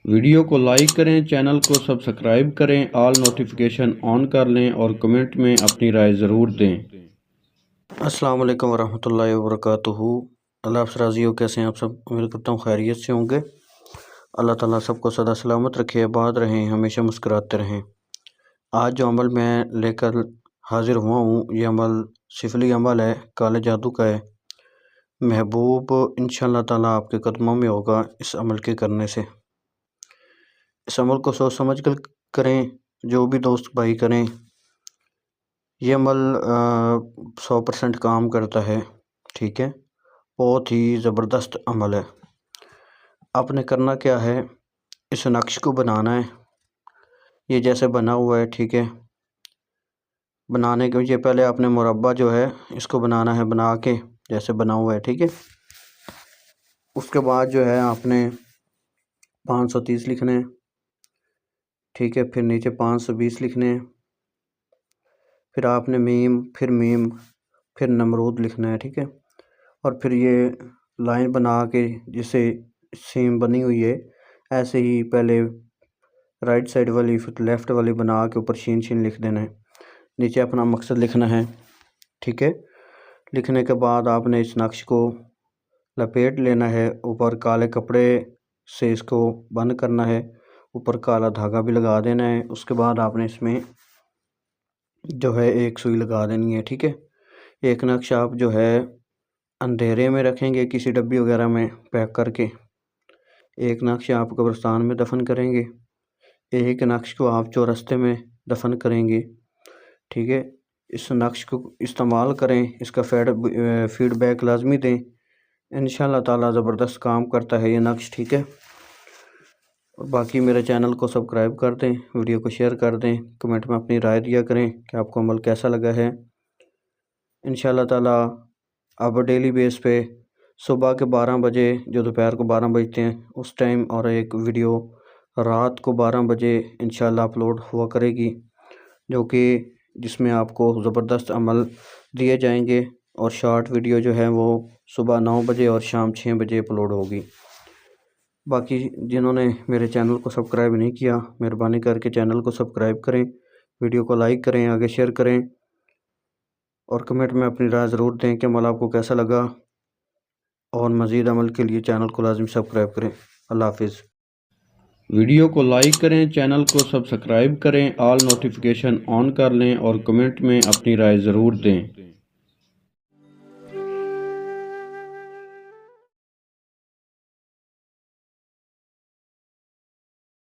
Video کو like کریں، channel کو سبسکرائب کریں، آل نوٹیفیکیشن آن کر لیں اور کمنٹ میں اپنی رائے ضرور دیں۔ السلام علیکم ورحمۃ اللہ وبرکاتہ۔ اللہ آپ سے راضی ہو، کیسے ہیں آپ سب؟ امید کرتا ہوں خیریت سے ہوں گے۔ اللہ تعالیٰ سب کو سدا سلامت رکھے، آباد رہیں، ہمیشہ مسکراتے رہیں۔ آج جو عمل میں لے کر حاضر ہوا ہوں، یہ عمل سفلی عمل ہے، کالے جادو کا ہے۔ محبوب انشاءاللہ تعالیٰ آپ کے قدموں میں ہوگا اس عمل کے کرنے سے۔ اس عمل کو سوچ سمجھ کر کریں، جو بھی دوست بھائی کریں۔ یہ عمل 100% کام کرتا ہے، ٹھیک ہے، بہت ہی زبردست عمل ہے۔ آپ نے کرنا کیا ہے، اس نقش کو بنانا ہے، یہ جیسے بنا ہوا ہے، ٹھیک ہے۔ بنانے کے لیے پہلے آپ نے مربع جو ہے اس کو بنانا ہے، بنا کے جیسے بنا ہوا ہے، ٹھیک ہے۔ اس کے بعد جو ہے آپ نے 530 لکھنے ہیں، ٹھیک ہے، پھر نیچے 520 لکھنے ہیں، پھر آپ نے میم، پھر نمرود لکھنا ہے، ٹھیک ہے۔ اور پھر یہ لائن بنا کے جسے سیم بنی ہوئی ہے، ایسے ہی پہلے رائٹ سائڈ والی پھر لیفٹ والی بنا کے اوپر شین لکھ دینا ہے، نیچے اپنا مقصد لکھنا ہے، ٹھیک ہے۔ لکھنے کے بعد آپ نے اس نقش کو لپیٹ لینا ہے، اوپر کالے کپڑے سے اس کو بند کرنا ہے، اوپر کالا دھاگا بھی لگا دینا ہے۔ اس کے بعد آپ نے اس میں جو ہے ایک سوئی لگا دینی ہے، ٹھیک ہے۔ ایک نقش آپ جو ہے اندھیرے میں رکھیں گے، کسی ڈبی وغیرہ میں پیک کر کے۔ ایک نقش آپ قبرستان میں دفن کریں گے، ایک نقش کو آپ چورستے میں دفن کریں گے، ٹھیک ہے۔ اس نقش کو استعمال کریں، اس کا فیڈ بیک لازمی دیں، انشاءاللہ تعالیٰ زبردست کام کرتا ہے یہ نقش، ٹھیک ہے۔ اور باقی میرے چینل کو سبسکرائب کر دیں، ویڈیو کو شیئر کر دیں، کمنٹ میں اپنی رائے دیا کریں کہ آپ کو عمل کیسا لگا ہے۔ انشاءاللہ تعالیٰ اب ڈیلی بیس پہ صبح کے 12 بجے، جو دوپہر کو 12 بجتے ہیں اس ٹائم، اور ایک ویڈیو رات کو 12 بجے انشاءاللہ اپلوڈ ہوا کرے گی، جو کہ جس میں آپ کو زبردست عمل دیے جائیں گے۔ اور شارٹ ویڈیو جو ہے وہ صبح 9 بجے اور شام 6 بجے اپلوڈ ہوگی۔ باقی جنہوں نے میرے چینل کو سبسکرائب نہیں کیا، مہربانی کر کے چینل کو سبسکرائب کریں، ویڈیو کو لائک کریں، آگے شیئر کریں، اور کمنٹ میں اپنی رائے ضرور دیں کہ عمل آپ کو کیسا لگا۔ اور مزید عمل کے لیے چینل کو لازم سبسکرائب کریں۔ اللہ حافظ۔ ویڈیو کو لائک کریں، چینل کو سبسکرائب کریں، آل نوٹیفیکیشن آن کر لیں اور کمنٹ میں اپنی رائے ضرور دیں۔